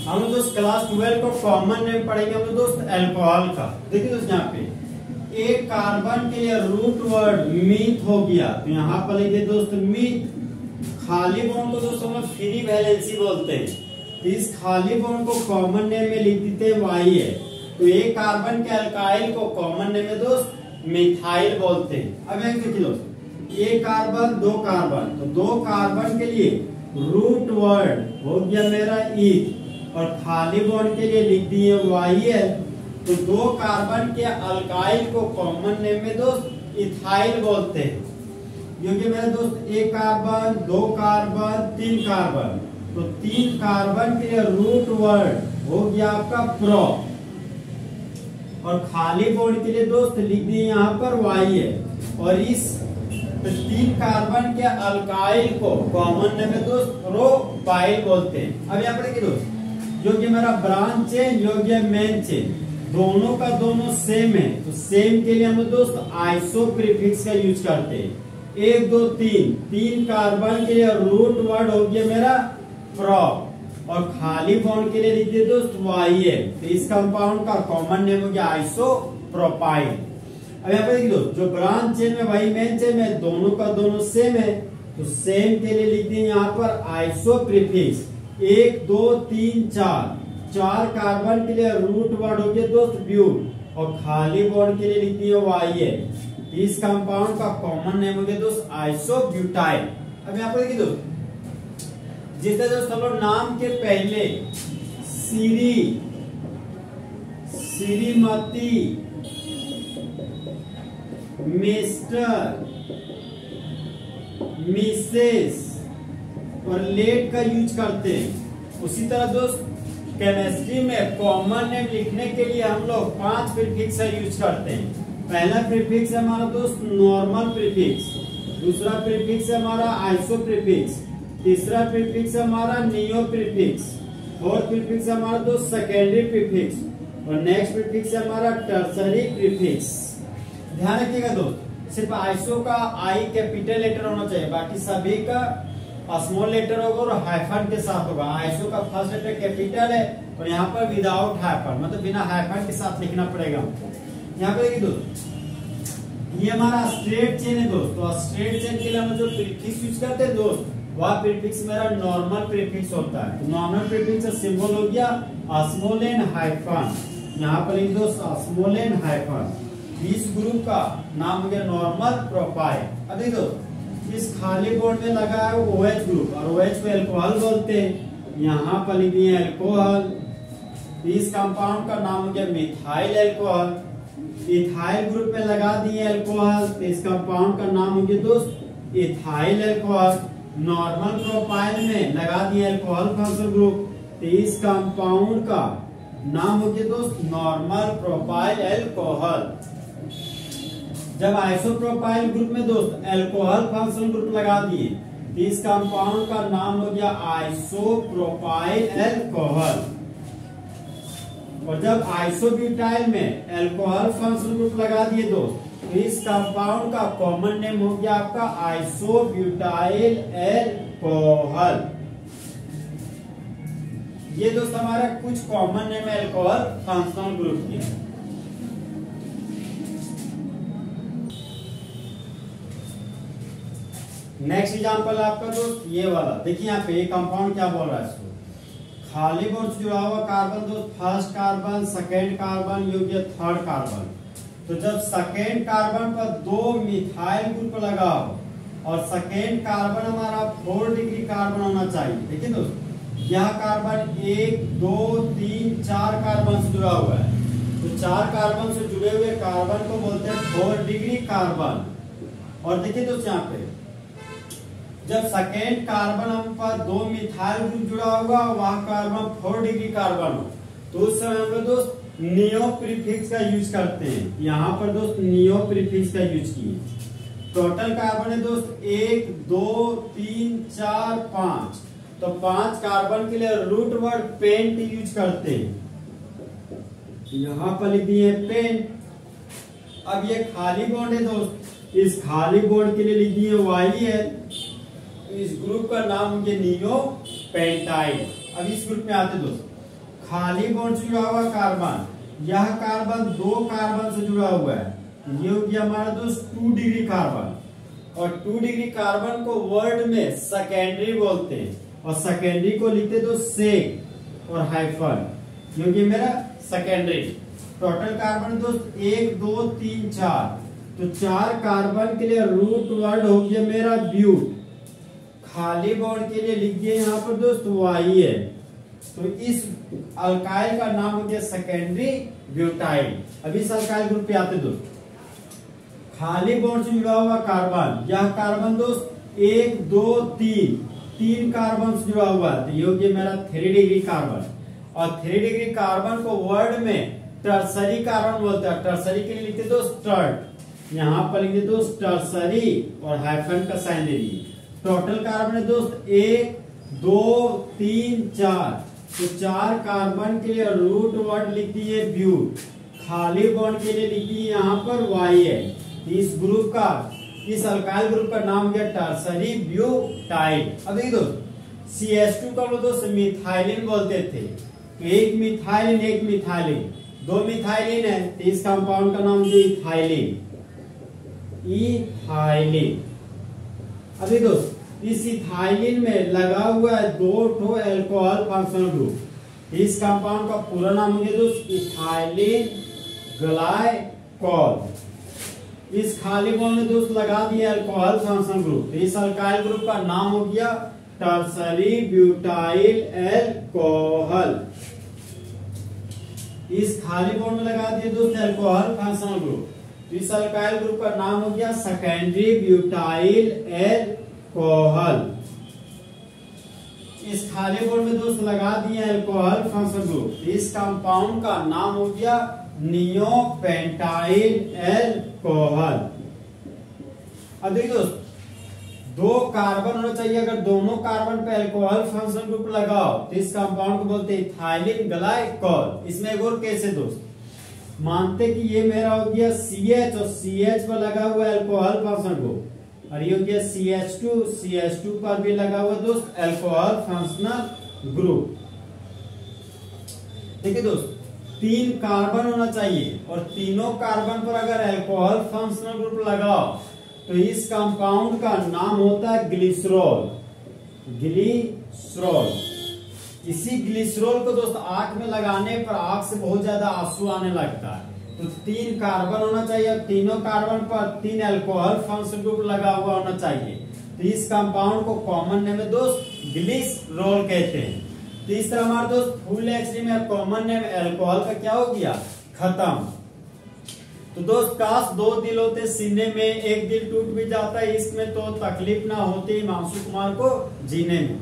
हम लोग दोस्त क्लास 12 को कॉमन नेम पढ़ेंगे हम लोग दोस्त अल्कोहल का। देखिए दोस्त यहाँ पे एक कार्बन के लिए रूट वर्ड मीथ हो गया, तो यहाँ पर लिखिए दोस्त मीथ। खाली बॉन्ड को दोस्त हम लोग फ्री वैलेंसी बोलते हैं, तो इस खाली बॉन्ड को कॉमन नेम में लिख देते हैं वाई है। तो एक कार्बन के अल्काइल को कॉमन नेम में दोस्त मिथाइल बोलते हैं। अब एक देखिए दोस्त, एक कार्बन दो कार्बन, तो दो कार्बन के लिए रूट वर्ड हो गया मेरा ईथ, और खाली बॉन्ड के लिए लिख दिए YL। तो दो कार्बन के अल्काइल को कॉमन नेम में दोस्त इथाइल बोलते हैं। क्योंकि मेरे दोस्त एक कार्बन दो कार्बन तीन कार्बन, तो तीन कार्बन के लिए रूट वर्ड हो गया आपका प्रो, और खाली बॉन्ड के लिए दोस्त लिख दिए यहाँ पर YL। और इस तीन कार्बन के अल्काइल को कॉमन नेम में दोस्त प्रोपाइल बोलते हैं। अब यहाँ पर देखिए दोस्त, जो कि मेरा ब्रांच चेन जो कि मेन चेन दोनों का दोनों सेम है, तो सेम के लिए हम दोस्त आइसो प्रीफिक्स का यूज करते हैं। एक दो तीन, तीन कार्बन के लिए रूट वर्ड हो गया मेरा प्रो, और खाली बॉन्ड के लिए लिखिए दोस्त YL। तो इस कंपाउंड का कॉमन नेम हो गया आइसो प्रोपाइल। अब यहाँ पे देखिए दोस्त, जो ब्रांच चेन में वही मेन चेन में दोनों का दोनों सेम है, तो सेम के लिए लिख दिए यहाँ पर आइसो प्रीफिक्स। एक दो तीन चार, चार कार्बन के लिए रूट वर्ड हो गया दोस्त ब्यूट, और खाली बॉन्ड के लिए लिख दिए YL। इस कंपाउंड का कॉमन नेम हो गया दोस्त आइसोब्यूटाइल। अब यहाँ पर देखिए दोस्त, जिससे दोस्त हम लोग नाम के पहले श्री, श्रीमती, मिस्टर, मिसेस और लेट का यूज करते हैं, उसी तरह दोस्त केमिस्ट्री में कॉमन नेम लिखने के लिए हम लोग 5 प्रीफिक्स का यूज करते हैं। पहला प्रीफिक्स है हमारा दोस्त नॉर्मल प्रीफिक्स, दूसरा प्रीफिक्स है हमारा आइसो प्रीफिक्स, तीसरा प्रीफिक्स है हमारा नियो प्रीफिक्स, फोर्थ प्रीफिक्स है हमारा दोस्त सेकेंडरी प्रीफिक्स, और नेक्स्ट प्रीफिक्स है हमारा टर्सरी प्रीफिक्स। ध्यान रखिएगा दोस्त, सिर्फ आइसो का आई कैपिटल लेटर होना चाहिए, बाकी सभी का स्मॉल लेटर होगा और हाइफन के साथ होगा। आइसो का फर्स्ट लेटर कैपिटल है, और यहाँ पर विदाउट हाइफन, मतलब बिना हाइफन के साथ लिखना पड़ेगा। यहाँ पे देखिए दोस्त, ये हमारा स्ट्रेट चेन है दोस्त, तो स्ट्रेट चेन के लिए हम जो प्रीफिक्स यूज करते हैं दोस्त, वह प्रीफिक्स मेरा नॉर्मल प्रीफिक्स होता है। तो नॉर्मल प्रीफिक्स का सिंबल हो गया स्मॉल एन हाइफन, यहाँ पर लिख दो स्मॉल एन हाइफन। इस ग्रुप का नाम हो गया नॉर्मल प्रोपाइल। अब देखो, इस खाली बॉन्ड में लगा है OH ग्रुप, और OH को अल्कोहल बोलते हैं। यहाँ पर लिख दिए अल्कोहल। इस कंपाउंड का नाम हो गया मिथाइल अल्कोहल। इथाइल ग्रुप में लगा दिए अल्कोहल, तो इस कंपाउंड का नाम हो गया दोस्त इथाइल अल्कोहल। नॉर्मल प्रोपाइल में लगा दिए अल्कोहल फंक्शनल ग्रुप, तो इस कंपाउंड का नाम हो गया दोस्त नॉर्मल प्रोपाइल अल्कोहल। जब आइसोप्रोपाइल ग्रुप में दोस्त अल्कोहल फंक्शनल ग्रुप लगा दिए, तो इस कंपाउंड का नाम हो गया आइसोप्रोपाइल अल्कोहल। और जब आइसोब्यूटाइल में अल्कोहल फंक्शनल ग्रुप लगा दिए दोस्त, तो इस कंपाउंड का कॉमन नेम हो गया आपका आइसोब्यूटाइल अल्कोहल। ये दोस्त हमारा कुछ कॉमन नेम है अल्कोहल फंक्शनल ग्रुप के। नेक्स्ट एग्जांपल आपका दोस्त ये वाला, देखिए यहाँ पे कंपाउंड क्या बोल रहा है इसको, खाली बॉन्ड से जुड़ा हुआ कार्बन दोस्त फर्स्ट कार्बन, सेकेंड कार्बन, योग्य थर्ड कार्बन। तो जब सेकेंड कार्बन पर 2 मिथाइल ग्रुप लगा हो, और सेकेंड कार्बन हमारा 4 डिग्री कार्बन होना चाहिए। देखिए दोस्त, यह कार्बन 1 2 3 4 कार्बन से जुड़ा हुआ है, तो 4 कार्बन से जुड़े हुए कार्बन को बोलते हैं 4 डिग्री कार्बन। और देखिए दोस्त, यहाँ पे जब सेकेंड कार्बन हम पर 2 मिथाइल ग्रुप जुड़ा होगा, वह कार्बन 4 डिग्री कार्बन हो, तो उस समय हम लोग दोस्त नियो प्रीफिक्स का यूज करते हैं। यहाँ पर दोस्त नियो प्रीफिक्स का यूज किए। टोटल कार्बन है दोस्त 1 2 3 4 5, तो 5 कार्बन के लिए रूट वर्ड पेंट यूज करते हैं। यहाँ पर लिख दिए पेंट। अब ये खाली बॉन्ड है दोस्त, इस खाली बॉन्ड के लिए लिख दिए YL। इस ग्रुप का नाम ये नियो पेंटाइल। अब इस ग्रुप में आते दोस्त, खाली बॉन्ड से जुड़ा हुआ कार्बन, यह कार्बन 2 कार्बन से जुड़ा हुआ है, ये हो गया हमारा दोस्त 2 डिग्री कार्बन। और 2 डिग्री कार्बन को वर्ड में सेकेंडरी बोलते हैं, और सेकेंडरी को लिखते तो सेक और हाइफन, क्योंकि मेरा सेकेंडरी। टोटल कार्बन दोस्त 1 2 3 4, तो 4 कार्बन के लिए रूट वर्ड हो गया मेरा ब्यूट। खाली बॉन्ड के लिए लिख दिए यहाँ पर दोस्त वाई है, तो इस अल्काइल का नाम हो गया सेकेंडरी ब्यूटाइल। अब इस अल्काइल ग्रुप पे आते दोस्त, खाली बॉन्ड से जुड़ा हुआ कार्बन, यह कार्बन दोस्त 1 2 3 कार्बन से जुड़ा हुआ है, तो ये हो गया मेरा 3 डिग्री कार्बन। और 3 डिग्री कार्बन को वर्ड में टर्सरी कार्बन बोलते हैं। टर्सरी के लिए लिखते दोस्त टर्ट, यहाँ पर लिखते दोस्त टर्सरी और हाइफन का साइन दे दिए। टोटल कार्बन है दोस्त 1 2 3 4, तो 4 कार्बन के लिए रूट वर्ड लिख दिए ब्यूट। खाली बॉन्ड के लिए लिख दिए यहाँ पर वाई है। इस ग्रुप का, इस अल्काइल ग्रुप का नाम क्या, टर्सरी ब्यूटाइल। अब देखिए दोस्त, CH2 का वो दोस्त मिथाइलिन बोलते थे, एक मिथाइलिन एक मिथाइलिन, 2 मिथाइलिन है, तो इस कंपाउंड का नाम है इथाइलिन, इथाइलिन। अभी दोस्त, इस इथाइलिन में लगा हुआ है 2 ठो अल्कोहल फंक्शनल ग्रुप, इस कंपाउंड का पूरा नाम हो गया दोस्त इथाइलिन ग्लाइकोल। इस खाली बॉन्ड में दोस्त लगा दिया अल्कोहल फंक्शनल ग्रुप, इस अल्काइल ग्रुप का नाम हो गया टर्सरी ब्यूटाइल अल्कोहल। इस खाली बॉन्ड में लगा दिया दोस्त अल्कोहल फंक्शनल ग्रुप, इस अल्काइल ग्रुप का नाम हो गया सेकेंडरी ब्यूटाइल अल्कोहल। इस खाली बॉन्ड में दोस्त लगा दिए अल्कोहल फंक्शनल ग्रुप, इस कंपाउंड का नाम हो गया नियोपेंटाइल अल्कोहल। अब देखिए दोस्त, 2 कार्बन होना चाहिए, अगर दोनों कार्बन पे अल्कोहल फंक्शनल ग्रुप लगाओ तो इस कंपाउंड को बोलते हैं इथाइलिन ग्लाइकोल। इसमें एक और केस है दोस्त, मानते कि ये मेरा हो गया CH और CH पर लगा हुआ अल्कोहल फंक्शनल ग्रुप, और ये हो गया CH2 पर भी लगा हुआ दोस्त अल्कोहल फंक्शनल ग्रुप। देखिए दोस्त, 3 कार्बन होना चाहिए, और तीनों कार्बन पर अगर अल्कोहल फंक्शनल ग्रुप लगाओ तो इस कंपाउंड का नाम होता है ग्लिसरॉल, ग्लिसरॉल। इसी ग्लिसरॉल को दोस्त आंख में लगाने पर आंख से बहुत ज्यादा आंसू आने लगता है, तो 3 कार्बन होना चाहिए, और तीनों कार्बन पर 3 अल्कोहल फंक्शनल ग्रुप लगा हुआ होना चाहिए, तो इस कंपाउंड को कॉमन नेम में दोस्त ग्लिसरॉल कहते हैं। तो इस तरह हमारे दोस्त फुल एक्सट्रीम में कॉमन नेम अल्कोहल का क्या हो गया, खत्म। तो दोस्त, काश 2 दिल होते सीने में, एक दिल टूट भी जाता है इसमें तो तकलीफ ना होती हिमांशु कुमार को जीने में।